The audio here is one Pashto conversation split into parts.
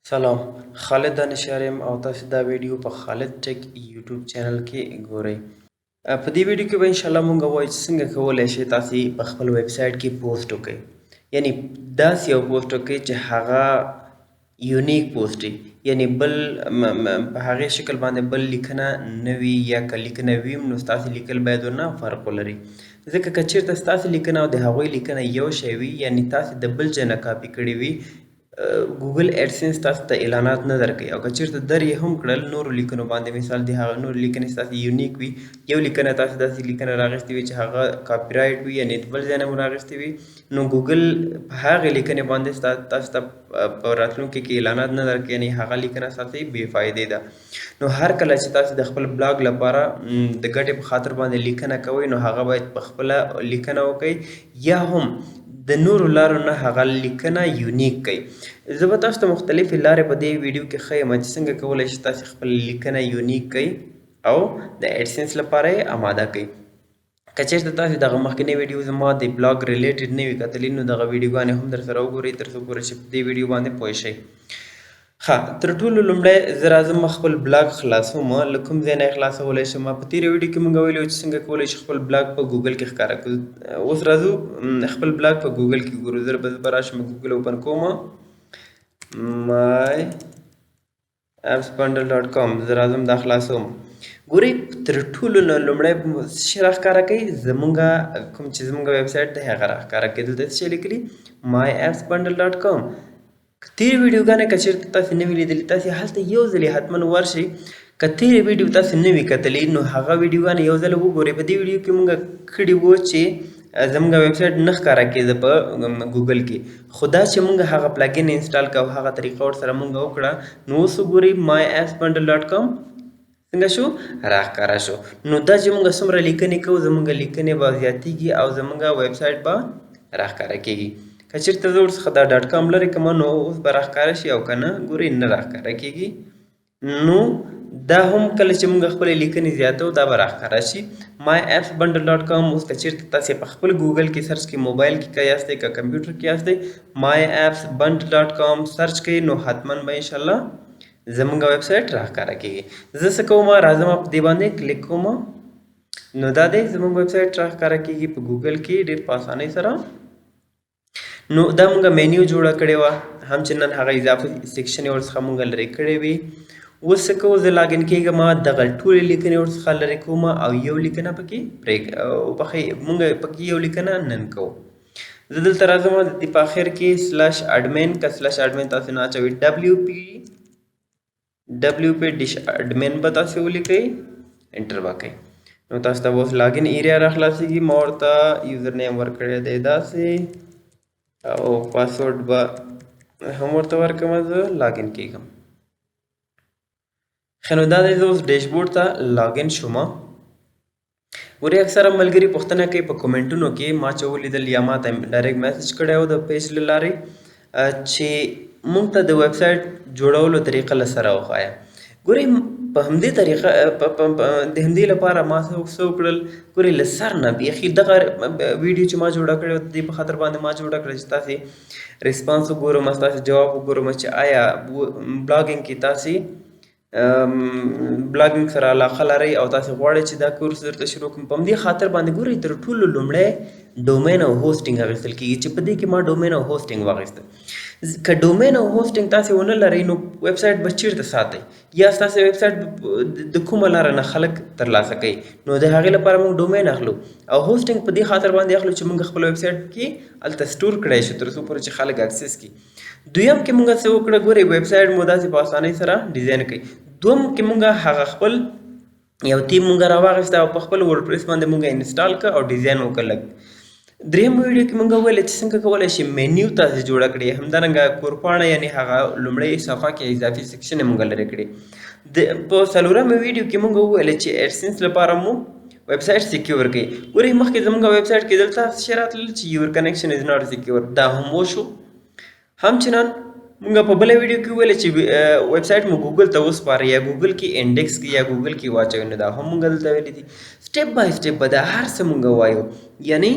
سلام، خالد دانشیار یم او تاسو دا ویډیو په خالد ټیک یوټیوب چینل کې ګورئ. په دې ویډیو کې به انشاءالله مونږ وایو چې څنګه کولی شئ تاسې په خپل ویب سایټ کې پوسټ وکړئ. یعنی داسې یو پوسټ وکړئ چې هغه یونیک پوسټ وي، یعنی بل په هغې شکل باندې بل لیکنه نه وي، یا که لیکنه وي نو ستاسې لیکل باید ورنه فرق ولري. ځکه که چېرته ستاسې لیکنه او د هغوی لیکنه یو شی وي، یعنی تاسې د بل ځای نه کاپي کړې وي، ګوګل ایډسنس تاسو ته اعلانات نه درکوي. او که چېرته در یې هم کړل نورو لیکنو باندې، مثال د هغه نورو لیکنې ستاسې یونیک وي، یو لیکنه تاسو داسې لیکنه راغستې وي چې هغه کاپي رایټ وي، یعنې د بل ځای نه مو راغستې وي، نو ګوګل په هغې لیکنې باندې تاسو ته په راتلونکي کې اعلانات نه درکوي، یعنې هغه لیکنه ستاسې بې فایدې ده. نو هر کله چې تاسو د خپل بلاګ لپاره د ګټې په خاطر باندې لیکنه کوئ، نو هغه باید په خپله لیکنه وکړئ، یا هم د نورو لارو نه هغه لیکنه یونیک کړئ. زه به تاسو ته مختلفې لارې په دې ویډیو کې ښیم چې څنګه کولی شئ تاسې خپل لیکنه یونیک کړئ او د ایډسنس لپاره یې آماده کړئ. که چېرته تاسې دغه مخکینی ویډیو زما د بلاګ ریلیټډ نه وي کتلي، نو دغه ویډیوګانې هم در سره وګورئ تر څو پورې چې په دې ویډیو باندې پوه شئ. ښه، تر ټولو لومړی زه راځم خپل بلاګ خلاصوم. له کوم ځای نه یې خلاصولی شم؟ په تېره ویډیو کې مونږ ویلي وو چې څنګه کولی شو خپل بلاګ په ګوګل کې ښکاره کړو. اوس راځو خپل بلاګ په ګوګل کې ګورو. زه به راشم ګوګل اوپن کوم، myapsbundle.com. زه راځم دا خلاصوم. ګورئ، تر ټولو نه لومړی څه شی راښکاره کوي؟ زمونږ کوم چې زمونږ ویب سایټ دی هغه راښکاره کوي. دلته څه شی لیکلي؟ myapsbundle.com. تېرې ویډیوګانې که چېرته تاسې نه وي لیدلي، تاسې هلته یو ځلې حتما ورشئ. که تېرې ویډیو تاسې نه وي کتلي، نو هغه ویډیوګانې یو ځل وګورئ. په دې ویډیو کې مونږ کړي وو چې زمونږ ویب سایټ نه ښکاره کېده په ګوګل کې، خو دا چې مونږ هغه پلګین انسټال کړه او هغه طریقه ورسره مونږ وکړه، نو اوس وګورئ myapsbundle.com څنګه شو؟ راښکاره شو. نو دا چې مونږ څومره لیکنې کوو، زمونږ لیکنې به زیاتېږي او زمونږ ویب سایټ به راښکاره کېږي. که چېرته زه ورڅخه دا .com لرې کړم، نو اوس به راښکاره شي، او که نه ګورئ نه راښکاره کېږي. نو دا هم کله چې مونږ خپلې لیکنې زیاتو دا به راښکاره شي. myapsbundle.com. اوس که چېرته تاسې په خپل ګوګل کې سرچ کړئ، موبایل کې که یاستئ که کمپیوټر کې یاستئ، myapsbundle.com سرچ کړئ، نو حتما به انشاءالله زمونږ ویب سایټ راښکاره کېږي. زه څه کوم؟ راځم په دې باندې کلیک کوم، نو دا دی زمونږ ویب سایټ راښکاره کېږي په ګوګل کې ډېر په اسانۍ سره. نو دا مونږ مینیو جوړه کړې وه، هم چې نن هغه اضافه سیکشن یې ورڅخه مونږ لرې کړې وي. اوس څه کوو؟ زه لاګین کېږم، دغه ټولې لیکنې ورڅخه لرې کوم او یو لیکنه پکې مونږ پکې یو لیکنه نن کوو. زه دلته راځم، د دې په اخر کې /admin، که /admin تاسې نه اچوئ، WP -admin به تاسې ولیکئ، انټر به کوئ. نو تاسو ته اوس لاګین ایریا را خلاصېږي. ما ورته یوزر نیم ورکړی دی داسې، او پاسورډ به هم ورته ورکړم. زه لاګین کېږم. ښه، نو دا دی زه اوس ډیشبورډ ته لاګین شوم. ګورئ، اکثره ملګري پوښتنه کوي په کومنټونو کې، ما چې ولیدل یا ما ته ډایرکټ میسج کړی و د پیج له لارې چې مونږ ته د ویب سایټ جوړولو طریقه له سره وښایه. ګورئ، په همدې طریقه د همدې لپاره ما څه وکړل، ګورئ له سر نه بیخي دغه ویډیو چې ما جوړه کړې وه د دې په خاطر باندې ما جوړه کړه چې تاسې ریسپانس وګورم، ستاسې جواب وګورم چې آیا بلاګینګ کې تاسې بلاګینګ سره علاقه لرئ او تاسې غواړئ چې دا کورس درته شروع کړم. په همدې خاطر باندې ګورئ تر ټولو لومړی ډومین او هوسټینګ اخیستل کېږي، چې په دې کې ما ډومین او هوسټینګ واخیسته. که ډومین او هوسټینګ تاسې ونه لرئ، نو ویب سایټ به چېرته ساتئ، یا ستاسې ویب سایټ د کومه لاره نه خلک ترلاسه کوي، نو د هغې لپاره موږ ډومین اخلو. او هوسټینګ په دې خاطر باندې اخلو چې موږ خپل ویب سایټ کې هلته سټور کړی شو تر څو پورې چې خلک اکسس کړي. دویم کې موږ څه وکړه؟ ګورئ، ویب سایټ مو داسې په اسانۍ سره ډیزاین کړئ. دوم کې موږ هغه خپل یو تیم موږ راواخیسته او په خپل ورډپریس باندې موږ انسټال کړه او ډیزاین وکړه لږ. دریم ویډیو کې موږ وویل چې څنګه کولی شئ منیو تاسې جوړه کړئ، همدارنګه کورپاڼه، یعنې هغه لومړۍ صفحه کې اضافي سیکشن یې موږ لرې کړې. په څلورمه ویډیو کې موږ وویل چې ایډسنس لپاره مو ویب سایټ سیکیور کړئ. ګورئ، مخکې زموږ ویب سایټ کې دلته څه شی راتلل چې یور کنیکشن از ناټ سیکیور، دا هم وشو. همچنان مونږ په بله ویډیو کې وویل چې ویب سایټ مو ګوګل ته وسپارئ، یا ګوګل کې انډیکس کې یا ګوګل کې واچوئ. نو دا هم مونږ دلته ویلي دي. سټیپ بای سټیپ به دا هر څه مونږ وایو، یعنی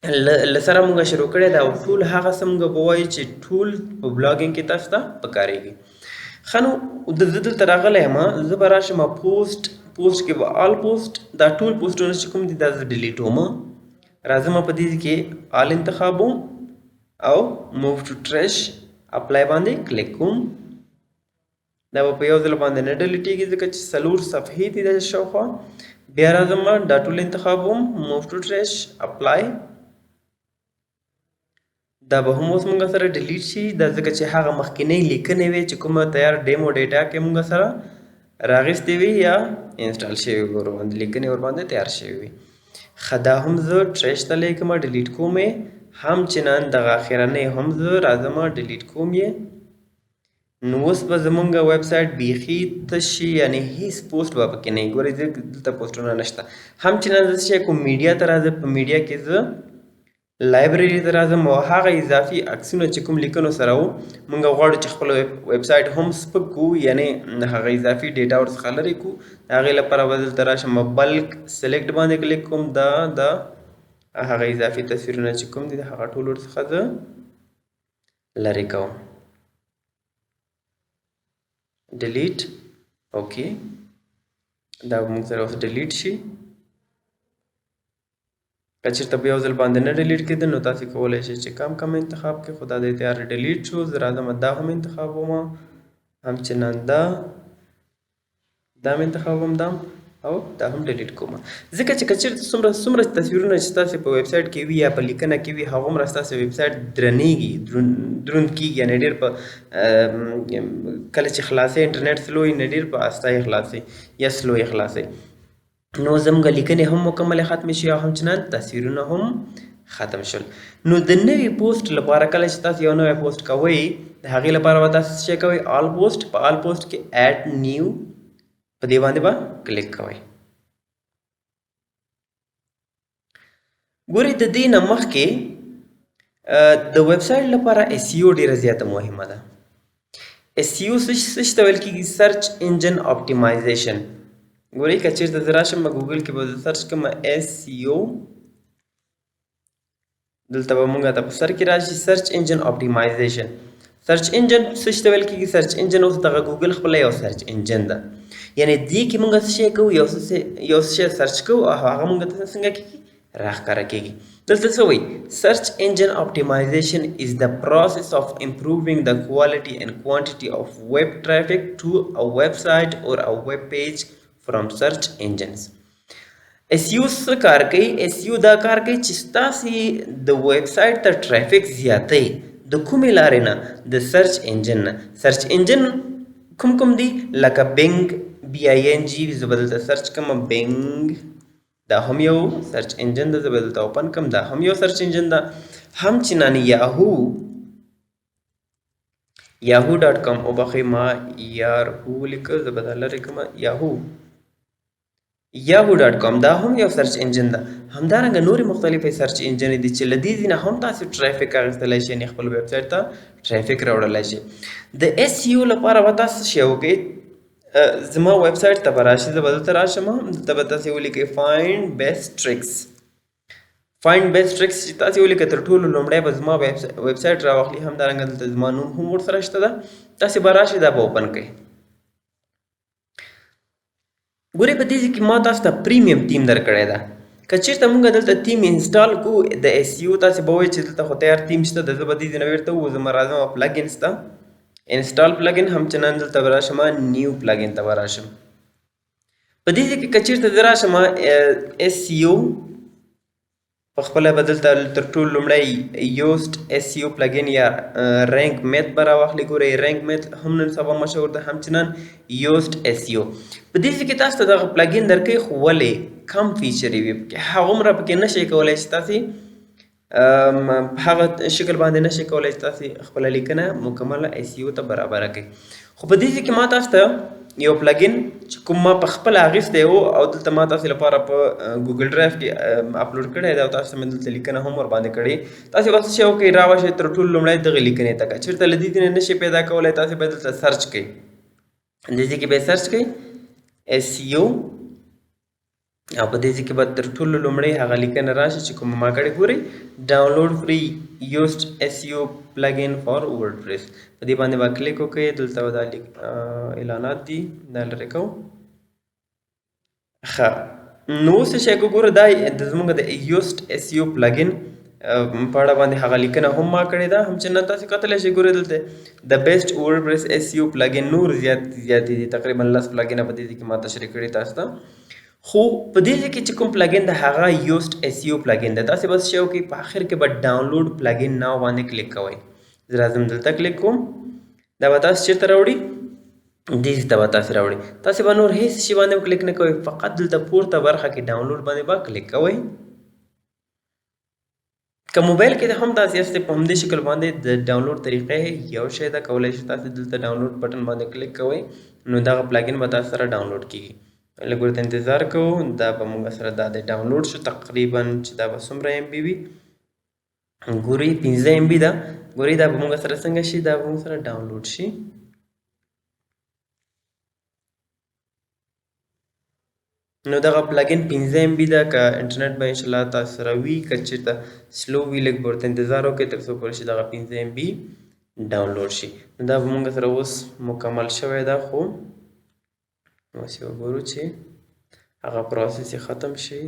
لسره مونږ شروع کړی دا او ټول هغه څه مونږ به وایو چې ټول په بلاګینګ کې تاسو ته پکارېږي. ښه نو دلته راغلی یم زه به راشم پوسټ کې به آل پوسټ دا ټول پوسټونه چې کوم دي دا زه ډیلیټ وم. راځم په دې کې آل انتخابوم او موو ټو ټریش اپلای باندې کلیک کوم. دا به په یو ځل باندې نه ډیلیټېږي ځکه چې 4 صفحې دي د شاوخوا. بیا راځم دا ټول انتخابوم موو ټو ټریش اپلای. دا به هم اوس مونږ سره ډیلیټ شي دا ځکه چې هغه مخکینۍ لیکنې وې چې کومه تیار ډیمو ډیټا کې مونږ سره راغستې وي یا انسټال شوي وي ورباندې لیکنې ورباندې تیار شوي وي. ښه دا هم زه ټریش ته لیکم ډیلیټ کوم یې همچنان دغه اخرنۍ هم زه راځم ډیلیټ کوم یې. نو اوس به زمونږ ویب سایټ بیخي تش شي یعنې هیڅ پوسټ به پکې نه وي. ګورئ دلته پوسټونه نشته. همچنان زه څه کوم میډیا ته راځم په میډیا کې زه لایبرري ته راځم او هغه اضافي عکسونه چې کوم لیکنو سره وو مونږ غواړو چې خپل ویب سایټ هم سپک کړو یعنې هغه اضافي ډیټا ورڅخه لرې کړو. د هغې لپاره به دلته راشم بلک سلیکټ باندې کلیک کوم. دا هغه اضافي تصویرونه چې کوم دي د هغه ټول ورڅخه زه لرې کوم. ډیلیټ اوکې دا به مونږ سره اوس ډیلیټ شي. که چېرته به یو ځل باندې نه ډیلیټ کېده نو تاسې کولی شئ چې کم انتخاب کړئ. خو دا دی تیار ډیلیټ شو. زه راځم دا هم انتخابوم همچنان دا هم انتخابوم او دا هم ډیلیټ کوم ځکه چې که چېرته څومره تصویرونه چې ستاسې په ویب سایټ کې وي یا په لیکنه کې وي هغومره ستاسې ویب سایټ درنیږي دروند کېږي یعنې ډېر په کله چې خلاصوئ انټرنیټ سلو وي نه ډېر په استه یې خلاصوئ یا سلو یې خلاصوئ. نو زموږ لیکنې هم مکملې ختمې شي او همچنان تصویرونه هم ختم شول. نو د نوي پوسټ لپاره کله چې تاسو یو نوی پوسټ کوئ د هغې لپاره به تاسو څه کوئ آل پوسټ په آل پوسټ کې ایډ نیو په دې باندې به کلیک کوئ. ګورئ د دې نه مخکې د ویب سایټ لپاره SEO ډېره زیاته مهمه ده. SEO څه ته ویل کېږي سرچ انجن اپټیمایزیشن. ګورئ که چېرته زه راشم په ګوګل کې به زه سرچ کړم SEO دلته به مونږ ته په سر کې راشي سرچ انجن اپټیمایزیشن. سرچ انجن څه ته ویل کېږي سرچ انجن اوس دغه ګوګل خپله یو سرچ انجن ده یعنې دې کې مونږ څه شی کوو یو څه شی سرچ کوو او هغه مونږ ته څنګه کېږي راښکاره کېږي. دلته څه وایي سرچ انجن اپټیمایزیشن is the process of improving the quality and quantity of web traffic to a website or a web page from search engines. SEO څه کار کوي SEO دا کار کوي چې ستاسې د ویب سایټ ته ټرافیک زیاتوي د کومې لارې نه د سرچ انجن نه. سرچ انجن کوم دي لکه بینګ BING زه به دلته سرچ کوم بینګ دا هم یو سرچ انجن ده. زه به دلته اوپن کوم دا هم یو سرچ انجن ده. همچنان yahoo.com وبخښئ ما یارهو لیکه زه به دا لرې کوم yahoo.com دا هم یو سرچ انجن ده. همدارنګه نورې مختلفې سرچ انجنې دي چې له دې ځای نه هم تاسې ټرافیک اخیستلی شئ یعنې خپل ویب سایټ ته ټرافیک راوړلی شئ. د SEO لپاره به تاسو څه شی وکړئ زما ویب سایټ ته به راشي زه به دلته راشم دلته به تاسې ولیکئ فایند بیسټ ټریکس چې تاسې ولیکئ تر ټولو لومړی به زما ویب سایټ راواخلي. همدارنګه دلته زما نوم هم ورسره شته ده. تاسې به راشئ دا به اوپن کړئ. ګورئ په دې ځای کې ما تاسو ته پریمیم تیم درکړی ده. که چېرته مونږ دلته تیم انسټال کړو د SEO تاسې به وایئ چې دلته خو تیار تیم شته ده. زه به دې ځای نه بیرته ووځم راځم پلګینز ته انسټال پلګین همچنان دلته به راشم نیو پلګین ته به راشم. په دې ځای کې که چېرته زه راشم SEO په خپله به دلته تر ټولو لومړی یوسټ SEO پلګین یا رینک میت به راواخلي. ګورئ رینک میت هم نن سبا مشهور ده. همچنان یوسټ SEO په دې ځای کې تاسو ته دغه پلګین درکوي خو ولې کم فیچر یې وي هغومره پکې نه شئ کولی چې تاسې هغه شکل باندې نشئ کولی چې تاسې خپله لیکنه مکمله SEO ته برابره کړئ. خو په دې ځای کې ما تاسو ته یو پلګین چې کوم ما په خپله اخیستی و او دلته ما تاسې لپاره په ګوګل ډرایو کې اپلوډ کړی دی او تاسو ته مې دلته لیکنه هم ورباندې کړې. تاسې به څه شی وکړئ راوشئ تر ټولو لومړی دغې لیکنې ته. که چېرته له دې نه نشئ پیدا کولی تاسې به دلته سرچ کړئ. دې ځای کې به یې سرچ کړئ SEO او په دې ځای کې به تر ټولو لومړی هغه لیکنه راشي چې کومه ما کړې ګورئ ډاونلوډ فري یوزډ SEO پلګین فار ورډپریس په دې باندې به کلیک وکړئ دلته به دا اعلانات دي دا لرې کوو ښه نو اوس چې ګوره دا زموږ د یوزډ SEO پلګین په اړه باندې هغه لیکنه هم ما کړې ده هم چې نن تاسو کتلی شئ ګورئ دلته د بیسټ ورډپریس SEO پلګین نور زیات دي تقریبا 10 پلګینه په دې کې ما تشریح کړي تاسو ته خو په دې ځای کې چې کوم پلګین د هغه یوزډ SEO پلګین ده تاسو بس شی وکړئ په آخر کې به ډاونلوډ پلګین ناو باندې کلیک کوئ زه راځم دلته کلیک کوم دا به تاسو چېرته راوړي دې ته به تاسو راوړي تاسو به نور هیڅ شي باندې کلیک نه کوئ فقط دلته پورته برخه کې ډاونلوډ باندې به کلیک کوئ که موبایل کې هم تاسو یاست په همدې شکل باندې د ډاونلوډ طریقې یو شی ده کولی شئ تاسو دلته ډاونلوډ بټن باندې کلیک کوئ نو دغه پلګین به تاسو سره ډاونلوډ کیږي لږ ورته انتظار کوو دا به موږ سره دا د ډاونلوډ شو تقریبا چې دا به څومره MB وي ګورئ 15 MB ده ګورئ دا به موږ سره څنګه شي دا به موږ سره ډاونلوډ شي نو دغه پلګین 15 MB ده که انټرنیټ به انشاءالله تاسو سره وي که چېرته سلو وي لږ به ورته انتظار وکړئ تر څو پورې چې دغه 15 MB ډاونلوډ شي نو دا به موږ سره اوس مکمل شوی ده خو اوس یې وګورو چې هغه پروسس یې ختم شي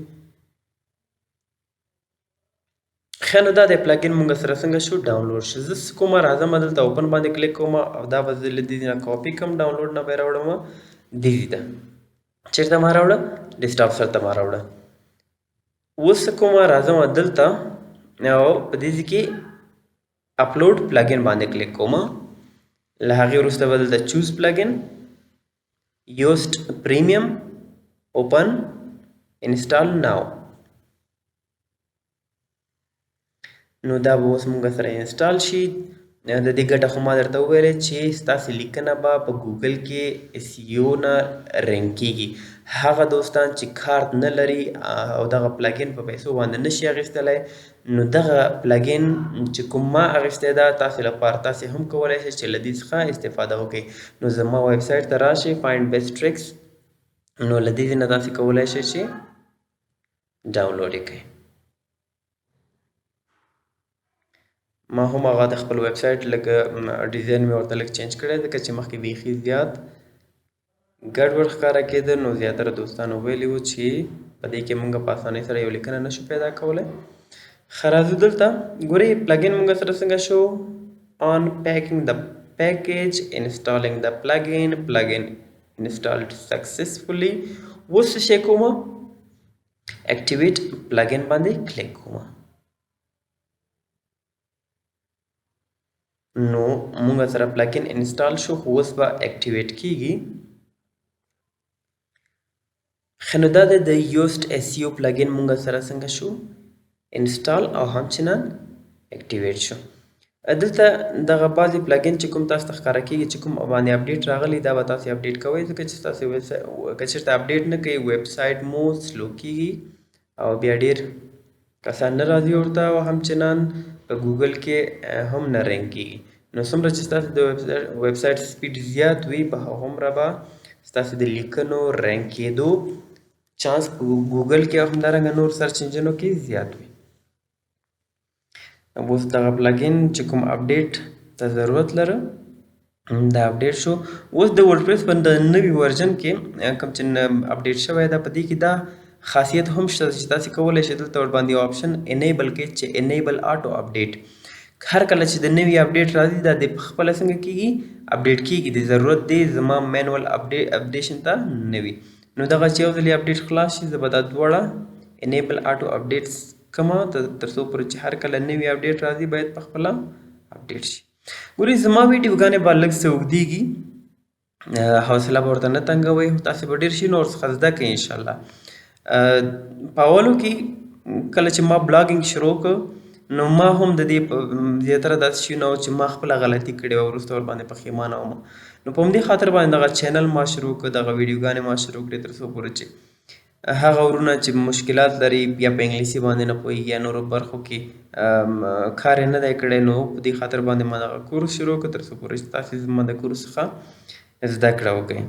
ښه نو دا د پلګین موږ سره څنګه شو ډاونلوډ شو زه څه کومه راځم دلته اوپن باندې کلیک کوم او دا به زه له دې نه کاپي کوم ډاونلوډ نه به یې راوړم دې ته چېرته ما راوړه ډیسکټاپ سره ته ما راوړه اوس څه کومه راځم دلته او په دې ځای کې اپلوډ پلګین باندې کلیک کوم له هغې وروسته به دلته چوز پلګین یوزډ پریمیم اوپن انسټال ناو نو دا به اوس موږ سره انسټال شي د دې ګټه خو ما درته وویلې چې ستاسې لیکنه به په ګوګل کې SEO نه رینک کیږي هغه دوستان چې کارت نه لري او دغه پلګین په پیسو باندې نشي اخیستلی نو دغه پلګین چې کوم ما اخیستی ده تاسې لپاره تاسې هم کولی شئ چې له دې څخه استفاده وکړئ نو زما ویب سایټ ته راشئ فایند بیسټ ټریکس نو له دې نه تاسې کولی شئ چې ډاونلوډ یې کړئ ما هم هغه د خپل ویب سایټ لږ ډیزاین مې ورته لږ چینج کړی ځکه چې مخکې بیخي زیات ګډوډ ښکاره کېده نو زیاتره دوستانو ویلي وو چې په دې کې موږ په اسانۍ سره یو لیکنه نشو پیدا کولی ښه راځو دلته ګورئ پلګین موږ سره څنګه شو آن پیکینګ د پیکیج انسټالینګ د پلګین انسټالډ سکسسفولي اوس څه شی کوم اکټیویټ پلګین باندې کلیک کوم نو موږ سره پلګین انسټال شو خو اوس به اکټیویټ کیږي ښه نو دا د یوزډ SEO پلګین موږ سره څنګه شو انسټال او همچنان اکټیویټ شو دلته دغه بعضې پلګین چې کوم تاسو ته ښکاره کېږي چې کوم باندې اپډیټ راغلی دا به تاسې اپډیټ کوئ ځکه چې تاسې که چېرته اپډیټ نه کوئ ویب سایټ مو سلو کېږي او بیا ډېر کسان نه راځي ورته او همچنان په ګوګل کې هم نه رینک کېږي نو څومره چې ستاسو د ویب سایټ سپیډ زیات وي په هغومره به ستاسو د لیکنو رینک کېدو چانس په ګوګل کې او همدارنګه نور سرچ انجنو کې زیات وي اوس دغه پلګین چې کوم اپډیټ ته ضرورت لره دا اپډیټ شو اوس د ورډپریس په د نوي ورژن کې کوم چې اپډیټ شوی ده په دې کې دا خاصیت هم شته چې تاسې کولی شئ دلته ورباندې یو آپشن انیبل کړئ چې انیبل آټو اپډیټ هر کله چې د نوي اپډیټ راځي دا د خپله څنګه کېږي اپډیټ کېږي د ضرورت دی زما مینول اپډیشن ته نه وي نو دغه چې یو ځل اپډیټ خلاص شي زه به دا دواړه انیبل آټو اپډیټس کومه تر څو پورې چې هر کله نوي اپډیټ راځي باید په خپله اپډیټ شي ګورئ زما ویډیوګانې به لږ څه اوږدېږي حوصله به ورته نه تنګوئ تاسې به ډېر شي نو ورڅخه زده کړئ انشاءالله په اولو کې کله چې ما بلاګینګ شروع کړ نو ما هم د دې زیاتره داسې شیونه وو چې ما خپله غلطي کړې وه وروسته ورباندې پښیمانه وم نو په همدې خاطر باندې دغه چینل ما شروع کړ دغه ویډیوګانې ما شروع کړې تر څو پورې چې هغه ورونه چې مشکلات لري یا په انګلیسي باندې نه پوهېږي یا نورو برخو کې کار یې نه دی کړی نو په دې خاطر باندې ما دغه کورس شروع کړ تر څو پورې چې تاسې زما د کورس څخه زده کړه وکړئ